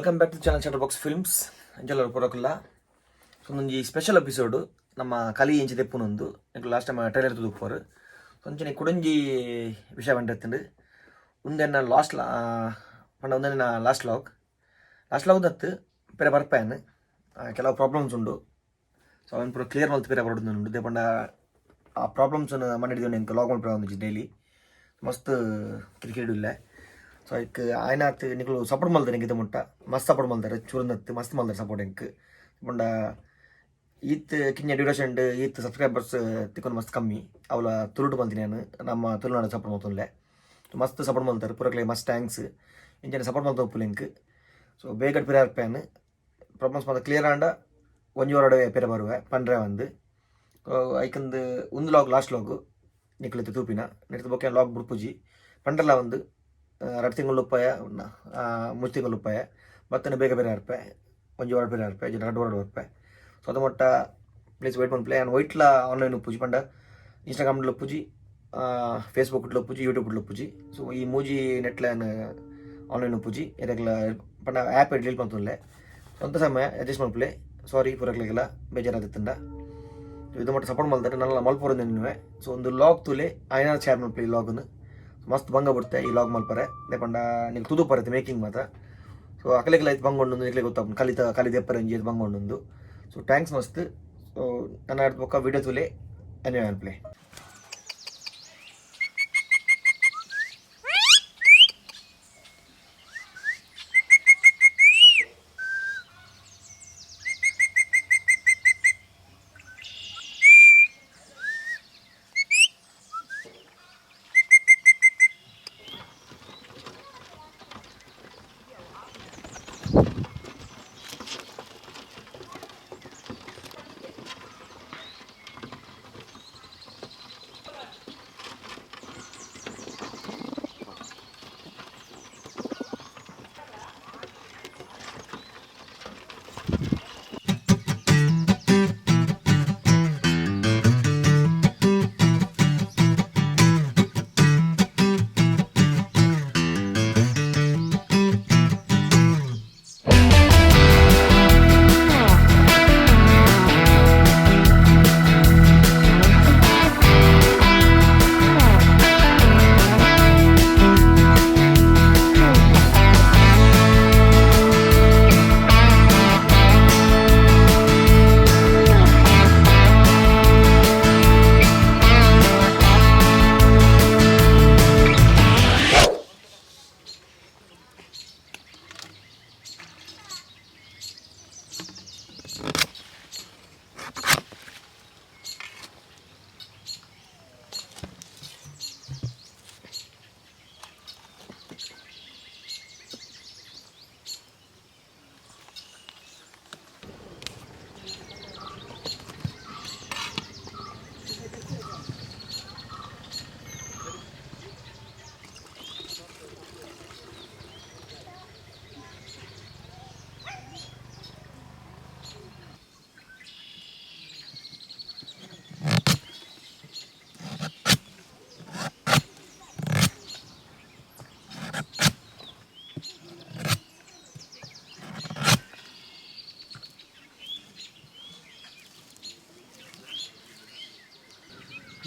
welcome back to channel Shutterbox films ಅಂಜಲರು ಪುರಕುಲ್ಲ ಒಂದೊಂದು ಸ್ಪೆಷಲ್ ಎಪಿಸೋಡ್ ನಮ್ಮ ಕಲಿ ಎಂಚಿ ತೆಪ್ಪುನೊಂದು ಲಾಸ್ಟ್ ಟೈಮ್ ಟ್ರೈಲರ್ ತುದುಪ್ಪೋರು కొంచెం ಕುಡಂಜಿ ವಿಷಯ ಬಂದಿರ್ತಂಡು ಒಂದೆನ್ನ ಪಂಡ ಒಂದೆನ್ನ ಲಾಸ್ಟ್ ಲಾಗ್ ದತ್ತು ಪೇರೆ ಬರ್ಪಾಯನ್ ಕೆಲವು ಪ್ರಾಬ್ಲಮ್ಸ್ ಉಂಡು ಸೊ ಅವನು ಪೂರ ಕ್ಲಿಯರ್ ಮಲ್ತು ಪೇರೆ ಬರೋದು ದೇ ಪಂಡ ಆ ಪ್ರಾಬ್ಲಮ್ಸ್ ಮನೆಡಿದ್ದು എനിക്ക് ಲಾಗ್ ಮಾಡ್ಪೇರ ಒಂದು ಡೈಲಿ ಮಸ್ತ್ ಕ್ರಿಕೆಟ್ ಇಲ್ಲ ಸೊ ಅದಕ್ಕೆ ಆಯ್ನಾತ್ ನಿಗಳು ಸಪೋರ್ಟ್ ಮಾಡ್ತಾರೆ ಇದು ಮುಟ್ಟ ಮಸ್ತ್ ಸಪೋರ್ಟ್ ಮಾಡ್ತಾರೆ ಚೂರನತ್ತು ಮಸ್ತ್ ಮಾಡ್ತಾರೆ ಸಪೋರ್ಟ್ ಎಂಕ್ ಪಂಡ ಈತ್ ಕಿಂಜ ಡ್ಯೂರೇಷನ್ ಈತ್ ಸಬ್ಸ್ಕ್ರೈಬರ್ಸ್ ತಿಕ್ಕೊಂಡು ಮಸ್ತ್ ಕಮ್ಮಿ ಅವಳ ತುಳುಟು ಬಂತೀನಿ ನಾನು ನಮ್ಮ ತುಳುನಾಡು ಸಪೋರ್ಟ್ ಮಾಡ್ತಲೇ ಮಸ್ತ್ ಸಪೋರ್ಟ್ ಮಾಡ್ತಾರೆ ಪೂರಕ್ಲೆ ಮಸ್ತ್ ಥ್ಯಾಂಕ್ಸ್ ಇಂಚನೆ ಸಪೋರ್ಟ್ ಮಾಡ್ತಾ ಹೋಗ್ಲಿ ಎಂಕ್ ಸೊ ಬೇಗ ಪೇರೆ ಪ್ಯಾನ್ ಪ್ರಾಬ್ಲಮ್ಸ್ ಮಾತ್ರ ಕ್ಲಿಯರ್ ಆಂಡ ಒಂಜಿ ವಾರ ಪೇರೆ ಬರುವೆ ಪಂಡ್ರೆ ಒಂದು ಐಕಂದು ಒಂದು ಲಾಸ್ಟ್ ಲಾಗ್ ನಿಕ್ಲಿತ್ತು ತೂಪಿನ ನೆಡ್ತು ಬೊಕ್ಕೆ ಲಾಗ್ ಬುಡ್ಪುಜಿ ಪಂಡ್ರಲ್ಲ ಒಂದು 2 ತಿಂಗಳು ಉಪಾಯ 3 ತಿಂಗಳು ಉಪಾಯ ಬತ್ತನೆ ಬೇಗ ಬೇರೆ ರೂಪಾಯಿ ಒಂಜಿ ವಾರ ಬೇರೆ ರೂಪಾಯಿ 2 ವಾರ ರೂಪಾಯಿ ಸೊ ಅದು ಮಟ್ಟ ಪ್ಲೀಸ್ ವೆಯ್ಟ್ ಮಾಡಿ ಪ್ಲೇ ಆ್ಯಂಡ್ ವೈಟ್ಲ ಆನ್ಲೈನ್ ಉಪ್ಪುಜಿ ಪಂಡ ಇನ್ಸ್ಟಾಗ್ರಾಮ್లో ಉಪ್ಪುಜಿ ಫೇಸ್ಬುಕ್లో ಉಪ್ಪುಜಿ ಯೂಟ್ಯೂಬ್లో ಉಪ್ಪುಜಿ ಸೊ ಈ ಮೂಜಿ ನೆಟ್ಲೈನ್ ಆನ್ಲೈನ್ ಉಪ್ಪುಜಿ ಇದಕ್ಕೆಲ್ಲ ಪಂಡ ಆ್ಯಪ್ ಡಿಲೀಟ್ ಮಾಡ್ತಲೇ ಸ್ವಂತ ಸಮಯ ಅಡ್ಜಸ್ಟ್ ಮಾಡ್ಪ್ಲೇ ಸಾರಿ ಪೂರಕ್ಲೆಗೆಲ್ಲ ಬೇಜಾರಾಗುತ್ತಂಡ ಇದು ಮಟ್ಟ ಸಪೋರ್ಟ್ ಮಾಡ್ತಾರೆ ನನ್ನ ಮಲ್ಪುರ ನಿನ್ನುವೆ ಸೊ ಒಂದು ಲಾಗ್ ತುಲೆ ಐನಾ ಶೇರ್ ಮಾಡ್ಪ್ಲೇ ಈ ಲಾಗ್ನು ಮಸ್ತ್ ಭಂಗ ಬಿಡುತ್ತೆ ಈ ಲಾಗ್ ಮಲ್ಪರೆ ಲೇಪಂಡ ನೀವು ತುದು ಬರುತ್ತೆ ಮೇಕಿಂಗ್ ಮಾತ್ರ ಸೊ ಅಕಲೆಗೆಲ್ಲ ಐತೆ ಬಂಗೊಂಡು ನಿಕ್ಲೆ ಗೊತ್ತಾಗ ಕಲಿದೆಪ್ಪರೆ ಇಂಜಿ ಬಂಗೊಂಡು ಸೊ ಥ್ಯಾಂಕ್ಸ್ ಮಸ್ತ್ ಸೊ ನನ್ನ ಆಡ್ಬೇಕು ವಿಡಿಯೋ ತುಲೆ ಎಂಜಾಯ್ ಮಾಡ್ಪ್ಲೇ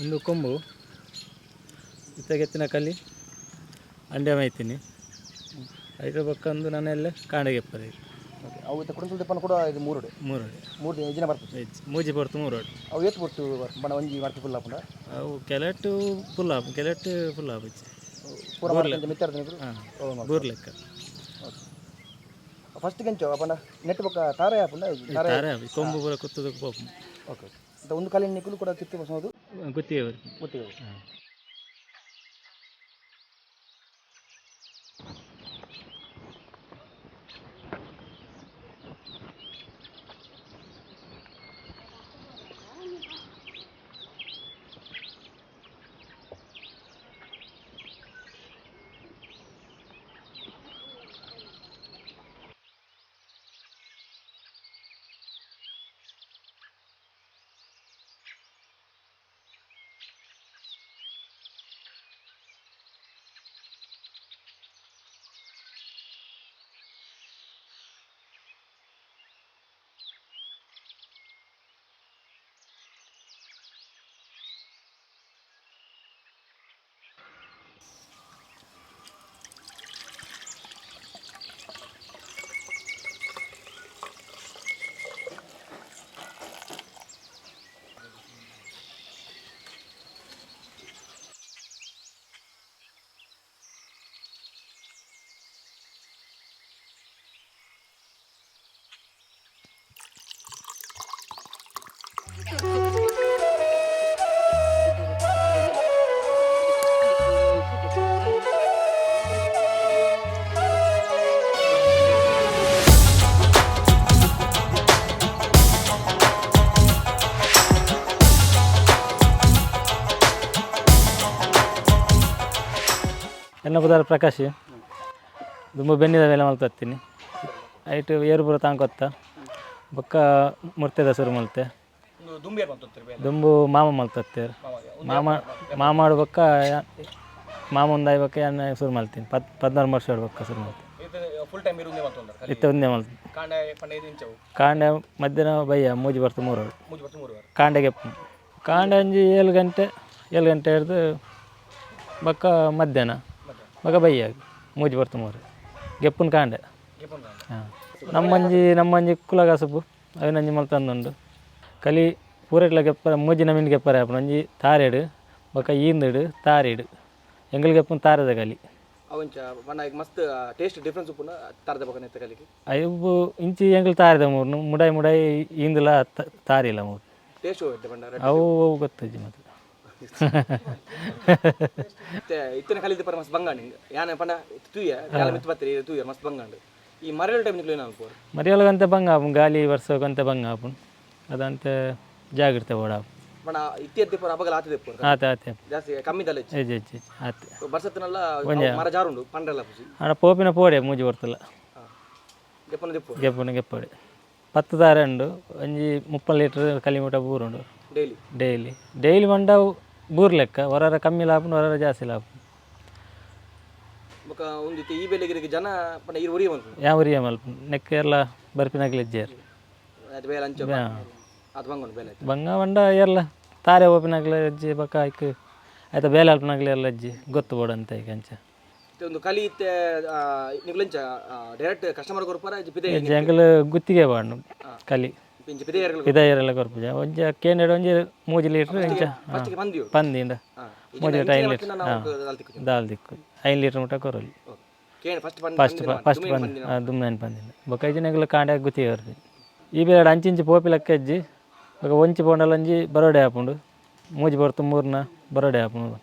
ಒಂದು ಕೊಂಬು ಇತ್ತಾಗೆತ್ತಿನ ಕಲ್ಲಿ ಅಂಡೆ ಮೈತೀನಿ ಐದು ಬಕ್ಕಂದು ನಾನೆಲ್ಲ ಕಾಂಡೆಗೆಪ್ಪರೆ ಅವು ಕುಡಿದು ದಪ್ಪನ ಕೂಡ ಇದು ಮೂರು ದಿನ ಬರ್ತದೆ ಮೂಜಿ ಬರ್ತು 3 ರೋಡ್ ಅವು ಏತ್ ಬರ್ತು ಬಣ ಒಂಜಿ ಮಾಡ್ತಿ ಫುಲ್ ಹಾಪುಂಡ ಅವು ಕೆಲಟ್ಟು ಫುಲ್ ಹಾಪುಚ್ಚಿ ಬೂರ್ ಲೆಕ್ಕ ಫಸ್ಟ್ ಕೆಂಚು ಅಪ್ಪನ ನೆಟ್ ಬೊಕ್ಕ ತಾರೆ ಹಾಪುಂಡ ತಾರೆ ಕೊಂಬು ಪೂರ ಕುತ್ತದ ಪೋಪು ಓಕೆ ಒಂದು ಕಾಲಿನ ನಿಕ್ಕಲು ಕೂಡ ಕಿತ್ತು ಬಸೋದು ಗುತ್ತಿಗೆ ಎನ್ನ ಪದಾರ ಪ್ರಕಾಶ್ ದುಂಬು ಬೆನ್ನಿದ ಮೇಲೆ ಮಲ್ತತ್ತೀನಿ ಐಟು ಏರು ಪೂರ ತಾಂಕೊತ್ತ ಬೊಕ್ಕ ಮುರ್ತೆದ ಸುರು ಮಲ್ತೆ ದುಂಬು ಮಾಮ ಮಲ್ತತ್ತೇರು ಮಾಮ ಆಡ್ಬೇಕ ಮಾಮ ಒಂದು ಐವಕ್ಕೆ ಎನ್ನ ಸುರು ಮಲ್ತೀನಿ 14 ವರ್ಷ ಆಡ್ಬೇಕ ಸುರು ಮಲ್ತೀನಿ ಇತ್ತೆ ಒಂದೇ ಮಲ್ತೀನಿ ಕಾಂಡೆ ಮಧ್ಯಾಹ್ನ ಬಯ್ಯ ಮೂಜಿ ಬರ್ತು 3 ಕಾಂಡೆಗೆ ಕಾಂಡೆ ಅಂಜಿ 7 ಗಂಟೆ ಹಿಡ್ದು ಬಕ್ಕ ಮಧ್ಯಾಹ್ನ ಬಕ್ಕ ಬಯ್ಯ ಮೂಜಿ ಬರ್ತು 3 ಗೆಪ್ಪುನ ಕಾಂಡೆ ಹಾಂ ನಮ್ಮಂಜಿ ಕುಲಗಾಸಪು ಅವಿನಂಜಿ ಮಲ್ತಂದುಂಡು ಕಲಿ ಪೂರಟ್ಲ ಗೆಪ್ಪರ ಮೂಜಿ ನಮೀನು ಗೆಪ್ಪರ ಆಪುನ ಒಂಜಿ ತಾರೆಡು ಬೊಕ ಈಂದಡು ತಾರೆಡು ಎಂಗಲ್ ಗೆಪ್ಪುನ ತಾರದ ಕಲಿ ಅವಂಚ ಮಸ್ತ್ ಟೇಸ್ಟ್ ಡಿಫ್ರೆನ್ಸ್ ಉಪ್ಪುನ ತಾರದ ಬಕ ನೆತ್ತ ಕಲಿಗೆ ಅವು ಇಂಚಿ ಎಂಗಲ್ ತಾರದ ಮೂರ್ನು ಮುಡಾಯಿ ಈಂದಲ ತಾರಿಲ್ಲ ಮೂರು ಟೇಸ್ಟ್ ಹೋಗುತ್ತೆ ಬಂಡ ಅವು ಗೊತ್ತಜ್ಜಿ ಮತ್ತೆ ಇತ್ತಿನ ಕಲಿದ ಪರ ಮಸ್ತ್ ಬಂಗಾಂಡ್ ಯಾನ ಪಂಡ ತೂಯ ಯಾಲ ಮಿತ್ ಬತ್ತರಿ ತೂಯ ಮಸ್ತ್ ಬಂಗಾಂಡ್ ಈ ಮರೆಯಲ್ ಟೈಮ್ ನಿಕ್ಲು ಏನ ಅನ್ಕೋರು ಮರಿಯಲ್ಗಂತ ಬಂಗ ಆಪುನ್ ಗಾಲಿ ವರ್ಷಕ್ಕಂತ ಬಂಗ ಆಪುನ್ ಅದಂತೆ ಜಾಗ್ರತೆ ಓಡ ಬಣ ಇತ್ತಿ ಪರ ಅಪಗಲ ಆತದೆ ಪೋರ್ ಆತೆ ಜಾಸ್ತಿ ಕಮ್ಮಿ ದಲೆ ಎಜ್ಜಿ ಆತೆ ಬರ್ಸತ್ತನಲ್ಲ ಮರ ಜಾರುಂಡು ಪಂಡ್ರಲ್ಲ ಪುಸಿ ಅಣ್ಣ ಪೋಪಿನ ಪೋಡೆ ಮೂಜಿ ಬರ್ತಲ್ಲ ಗೆಪ್ಪನ ಗೆಪ್ಪಡೆ 10 ದಾರೆ ಉಂಡು ಒಂಜಿ 30 ಲೀಟರ್ ಕಲಿಮೂಟ ಬೂರುಂಡು ಡೈಲಿ ಮಂಡ ಬೂರ್ ಲೆಕ್ಕ ಹೊರರ ಕಮ್ಮಿ ಲಾಪುಂಡು ಹೊರರ ಜಾಸ್ತಿ ಲಾಪುಂಡು ಬೊಕ ಒಂದಿತ್ತೆ ಈ ಬೆಲೆಗಿರಿಗೆ ಜನ ಪಂಡ ಈ ಉರಿಯ ಮಲ್ಪು ಯಾ ಉರಿಯ ಮಲ್ಪುಂಡು ನೆಕ್ಕ ಎಲ್ಲ ಬರ್ಪಿನಾಗ್ಲಿಜ್ಜೇರು ಅದು ಬೇಲೆ ಅಂಚ ಅದು ಬಂಗೊಂಡು ಬೇಲೆ ಬಂಗ ಮಂಡ ಎಲ್ಲ ತಾರೆ ಓಪಿನಾಗ್ಲ ಅಜ್ಜಿ ಬಕ್ಕ ಆಯ್ಕೆ ಆಯ್ತಾ ಬೇಲೆ ಅಲ್ಪನಾಗ್ಲಿ ಎಲ್ಲ ಅಜ್ಜಿ ಗೊತ್ತು ಬೋಡಂತ ಈಗ ಅಂಚ ಒಂದು ಕಲಿ ಇತ್ತೆ ನಿಗ್ಲೆಂಚ ಡೈರೆಕ್ಟ್ ಕಸ್ಟಮರ್ ಕೊರ್ಪರ ಪಿದೆ ಎಂಕಲ್ ಗುತ್ತಿಗೆ ಬಾಂಡು ಕಲಿ ಪಿದೆಯರೆಲ್ಲ ಕೊರ್ಪುಜ ಒಂಜ ಕೇನೆಡು ಒಂಜಿ 3 ಲೀಟರ್ ಇಂಚ ಪಂದಿಂಡ 3 ಲೀಟರ್ ದಾಲ್ ದಿಕ್ಕು 5 ಲೀಟರ್ ಮುಟ ಕೊರಲಿ ಫಸ್ಟ್ ದುಮ್ಮೇನು ಪಂದಿನ ಬೊಕ ಐಜಿನಾಗಲ ಕಾಂಡೆ ಗುತ್ತಿಗೆ ಬರ್ತೀನಿ ಈ ಬೇಡ ಅಂಚಿಂಚಿ ಪೋಪಿ ಲೆಕ್ಕ ಅಜ್ಜಿ ಬೊಕ ಒಂಚಿ ಪೋಂಡಲ ಒಂಜಿ ಬರೋಡೆ ಹಾಪುಂಡು ಮೂಜಿ ಬರ್ತು 3ನ ಬರೋಡೆ ಹಾಪುಂಡು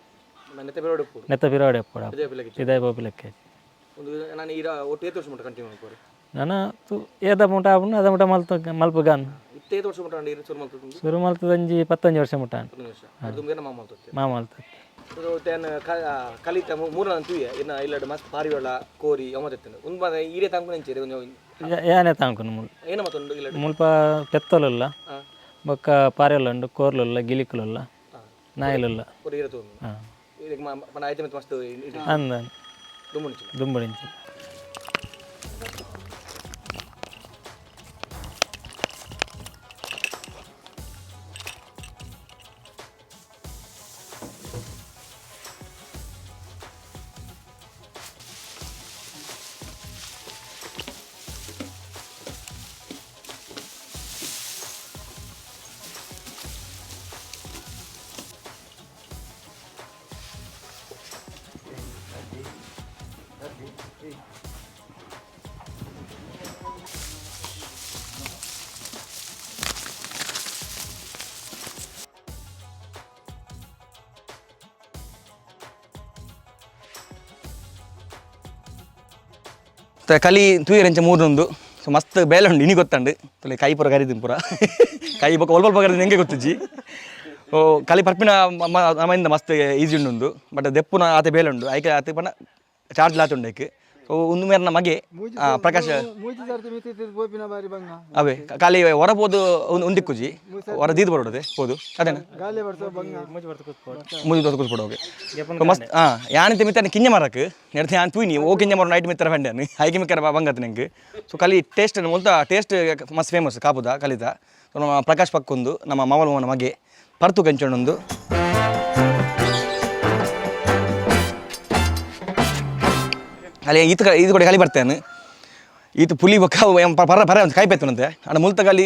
ನೆತ್ತ ಬಿರೋಡೆ ಹಾಪುಡ ಇದೇ ಪೋಪಿ ಲೆಕ್ಕ ನಾನು ಏದ ಮುಟ ಹಾಪುಂಡು ಅದ ಮುಟ ಮಲ್ಪ ಗಾನ್ ಸುರು ಮಲ್ತದ ಒಂಜಿ 15 ವರ್ಷ ಮುಟ ಮಾ ಮಲ್ತದೆ ಕಲಿತ ಮೂರನ ತೂಯ ಇನ್ನ ಇಲ್ಲಡ ಮಸ್ತ್ ಪಾರಿವಾಳ ಕೋರಿ ಅಮದೆತ್ತನೆ ಉಂಬ ಈರೆ ತಾಂಕು ನೆಂಚೇರಿ ಯಾನೆ ತಾಂಕು ಮುಲ್ ಏನ ಮತ್ತೊಂದು ಇಲ್ಲಡ ಮುಲ್ಪ ಪೆತ್ತಲಲ್ಲ ಬೊಕ್ಕ ಪಾರಿವಾಳ ಕೋರ್ಲಲ್ಲ ಗಿಲಿಕಲಲ್ಲ ನಾಯಿಲಲ್ಲ ಪೂರ ಈರೆ ತೋನು ಹಾಂ ಇದಕ್ಕೆ ಪಣ ಐತೆ ಮಸ್ತ್ ಅಂದ ದುಂಬಡಿಂಚಿ ಕಲಿ ತೂಯರಂಚ ಮೂರೊಂದು ಸೊ ಮಸ್ತ್ ಬೇಲೆ ಉಂಡು ಇನಿ ಗೊತ್ತಂಡು ತೊಲೆ ಕೈ ಪೂರ ಕರಿತೀನಿ ಪೂರ ಕೈ ಬೊಕ್ಕ ಒಲ್ಪ ಕರಿತೀನಿ ಹೆಂಗೆ ಗೊತ್ತಿಜ್ಜಿ ಓ ಕಲಿ ಪರ್ಪಿನ ನಮ್ಮಿಂದ ಮಸ್ತ್ ಈಜಿ ಉಂಡು ಬಟ್ ದೆಪ್ಪುನ ಆತೆ ಬೇಲೆ ಉಂಡು ಐಕೆ ಆತೆ ಪಂಡ ಚಾರ್ಜ್ ಲಾತುಂಡು ಐಕೆ ಸೊ ಒಂದು ಮೇರೆ ಮಗೆ ಪ್ರಕಾಶ್ ಅವೇ ಖಾಲಿ ಹೊರ ಹೋದು ಒಂದಿಕ್ಕುಜಿ ಹೊರ ದೀದ್ ಬರೋದೆ ಹೋದು ಅದೇನ ಮುಜಿ ದೊಡ್ಡ ಕೂತ್ಬಿಡೋಗೆ ಮಸ್ತ್ ಯಾನಿಂತ ಮಿತ್ತಾನೆ ಕಿಂಜ ಮಾರಕ್ಕೆ ನೆಡ್ತೆ ಯಾನ್ ತೂಯಿ ನೀವು ಓ ಕಿಂಜ ಮಾರೋ ನೈಟ್ ಮಿತ್ತರ ಫಂಡ್ಯಾನು ಐಕೆ ಮಿಕ್ಕರ ಬಂಗತ್ತೆ ನಂಗೆ ಸೊ ಕಲಿ ಟೇಸ್ಟ್ ಮೊಲ್ತ ಟೇಸ್ಟ್ ಮಸ್ತ್ ಫೇಮಸ್ ಕಾಪುದ ಕಲಿತ ಸೊ ನಮ್ಮ ಪ್ರಕಾಶ್ ಪಕ್ಕೊಂದು ನಮ್ಮ ಮಾವನ ಮಗೆ ಪರ್ತು ಕಂಚೊಂಡೊಂದು ಅಲ್ಲಿ ಇದು ಕೂಡ ಖಾಲಿ ಬರ್ತೇನೆ ಈತ ಪುಲಿ ಬೊಕ್ಕ ಪರ ಒಂದು ಕಾಯಿ ಪೆತ್ತನಂತೆ ಅಣ್ಣ ಮುಲ್ತ ಖಾಲಿ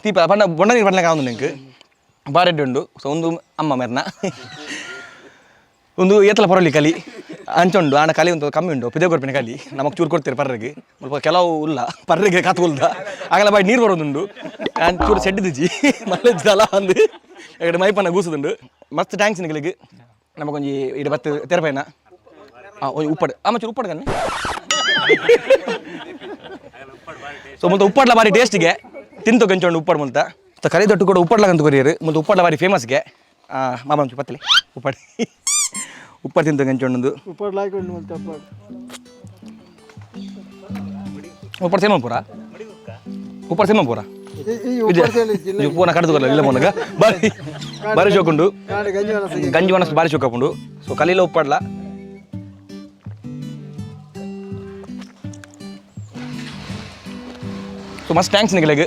ತೀಪ ಪಂಡ ಬೊಂಡ ನೀರು ಪಡ್ಲಿಕ್ಕೆ ಆಗುದು ನಿಂಗೆ ಬಾರೆಡ್ಡಿ ಉಂಡು ಸೊ ಒಂದು ಅಮ್ಮ ಮೆರ್ನ ಒಂದು ಏತಲ ಪರಲಿ ಕಲಿ ಅಂಚುಂಡು ಆಣ ಕಲಿ ಒಂದು ಕಮ್ಮಿ ಉಂಡು ಪಿದೆ ಕೊರ್ಪಿನ ಕಲಿ ನಮಗೆ ಚೂರು ಕೊಡ್ತೀರಿ ಪರ್ರಿಗೆ ಸ್ವಲ್ಪ ಕೆಲವು ಇಲ್ಲ ಪರ್ರಿಗೆ ಕಾತ್ಕೊಲ್ದ ಆಗಲ್ಲ ಬಾಯಿ ನೀರು ಬರೋದುಂಡು ಚೂರು ಸೆಡ್ಡಿದ್ಜಿ ಮಳೆ ಜಲ ಅಂದು ಎಕಡೆ ಮೈಪನ್ನ ಗೂಸುದುಂಡು ಮಸ್ತ್ ಟ್ಯಾಂಕ್ಸ್ ನಿಗಳಿಗೆ ನಮಗೊಂಜಿ ಇಡ ಬತ್ತು ತೆರಪೈನ ಉಪ್ಪಡು ಆಮಚೂರು ಉಪ್ಪಡು ಕಣ್ಣಿ ಸೊ ಮುಂದೆ ಉಪ್ಪಡ್ಲ ಬಾರಿ ಟೇಸ್ಟಿಗೆ ತಿಂತು ಕಂಚೊಂಡು ಉಪ್ಪಡು ಮುಂತ ಕರಿ ದೊಟ್ಟು ಕೂಡ ಉಪ್ಪಡ್ಲ ಕಂತು ಕೊರಿಯರು ಮುಂದೆ ಉಪ್ಪಡ್ಲ ಬಾರಿ ಫೇಮಸ್ಗೆ ಮಾಮ ಪತ್ತಲಿ ಉಪ್ಪಡಿ ಉಪ್ಪರ್ ತಿಂತ ಗಂಚೊಂದು ಉಪ್ಪರ್ ಸೇಮ ಪೂರ ಉಪ್ಪರ್ ಸೇಮ ಪೂರ ಪೂನ ಕಡ್ದು ಇಲ್ಲ ಮೊನಗ ಬಾರಿ ಬಾರಿ ಶೋಕುಂಡು ಗಂಜಿ ಒಣಸ್ ಬಾರಿ ಶೋಕಪ್ಪುಂಡು ಸೊ ಕಲೀಲ ಉಪ್ಪಡ್ಲ ಸೊ ಮಸ್ತ್ ಥ್ಯಾಂಕ್ಸ್ ನಿಗಲೆಗ್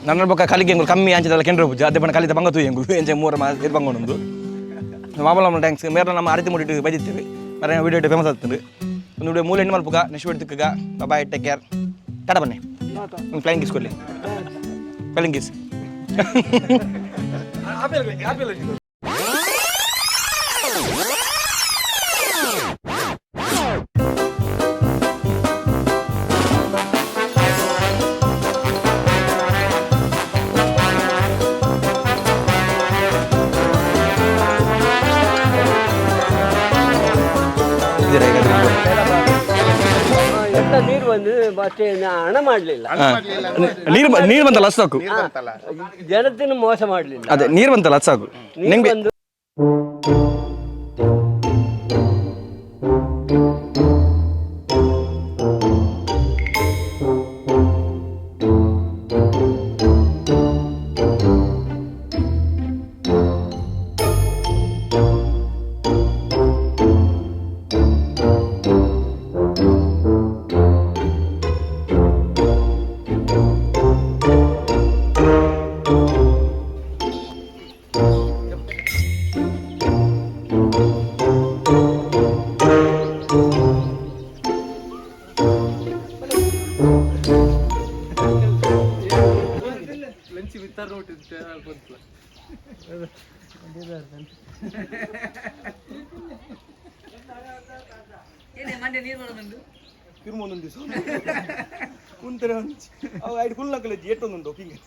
ನನ್ನ ಬೊಕ್ಕ ಕಲಿಗೆ ಎಂಗುಲು ಕಮ್ಮಿ ಅಂಚದಲ್ಲ ಕೆಂಡ್ರೆ ಪೂಜೆ ಅದೇ ಬಣ್ಣ ಕಲಿತ ಬಂಗತು ಎಂಗುಲು ಎಂಚ ಮೂರ ಇದು ಬಂಗೊಂಡು ಮಾಮೂಲ ಥ್ಯಾಂಕ್ಸ್ ಮೇರೆ ನಮ್ಮ ಅರಿತಿ ಮುಟ್ಟಿಟ್ಟು ಬೈದಿತ್ತೇವೆ ಮರ ವಿಡಿಯೋ ಇಟ್ಟು ಫೇಮಸ್ ಆಗ್ತದೆ ಒಂದು ವಿಡಿಯೋ ಮೂಲೆ ಹೆಣ್ಣು ಮಲ್ಪುಗ ನೆಕ್ಸ್ಟ್ ವಿಡಿಯೋ ತಿಕ್ಕಗ ಬಾಯ್ ಟೇಕ್ ಕೇರ್ ಟಾಟ ಬನ್ನಿ ಒಂದು ಫ್ಲೈಂಗ್ ಕಿಸ್ ಕೊಡಲಿ ಫ್ಲೈಂಗ್ ಕಿಸ್ ನೀರು ಬಂದು ಮತ್ತೆ ಹಣ ಮಾಡಲಿಲ್ಲ ನೀರು ಬಂತಲ್ಲ ಅದು ಸಾಕು ಜನತೆಯನ್ನು ಮೋಸ ಮಾಡಲಿಲ್ಲ ಅದೇ ನೀರು ಬಂತಲ್ಲ ಅದು ಸಾಕು ನಿಮ್ಗೆ ಕುಂತರೆ ಐದು ಫುಲ್ ಹಾಕಲ್ಲ ಎಷ್ಟೊಂದುಂಟು ಹಿಂಗೆ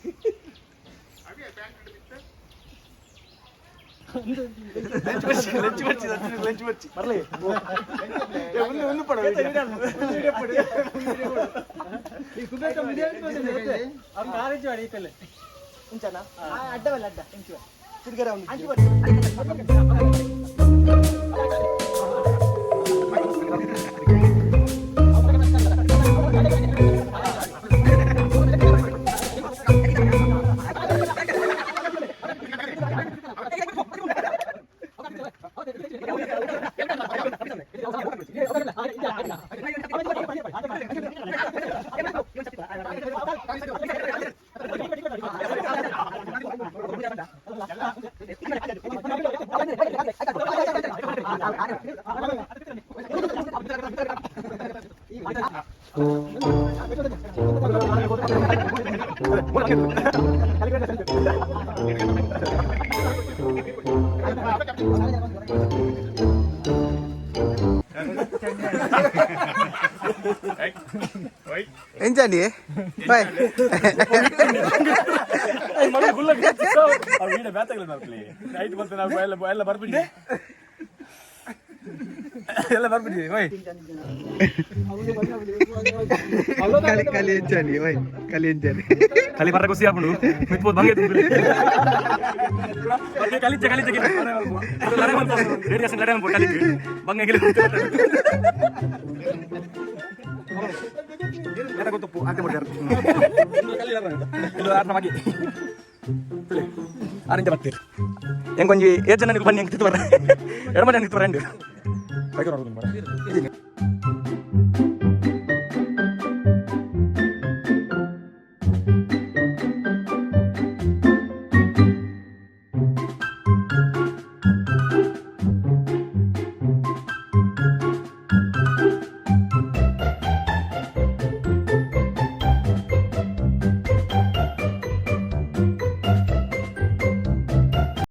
ಎಂಚಂಡಿ ಬಾಯ್ ಎಲ್ಲ ಬರ್ಬಿಟ್ಟಿದೆ ವೈ ಕಲಿ ಎಂಚಂಡಿ ವೈ ಕಲಿ ಎಂಚಂಡಿ ಕಲಿ ಬರ್ರ ಖುಷಿ ಆಗ್ಬಿಡು ಮಿತ್ಬೋದು ಬಂಗೆ ತುಂಬಿಲಿ ಕಲಿಚೆ ಕಲಿಚೆ ರೇಡಿಯೇಷನ್ ಲಡೆ ಅನ್ಬೋದು ಕಲಿಚೆ ಬಂಗೆ ಗಿಲಿ ಗೊತ್ತಪ್ಪು ಅಂತೆ ಮಾಡ್ಯಾರ ಇದು ಆರ್ನವಾಗಿ ಆರಿಂಚ ಬರ್ತೀರಿ ಹೆಂಗೊಂಜಿ ಏಜ್ ಜನ ಬನ್ನಿ ಹೆಂಗೆ ತಿತ್ತು ಬರ ಎರಡು ಮನೆ ನಿಂತು ಬರಂಡಿ ಬೈಕ್ ನೋಡ್ಕೊಂಡು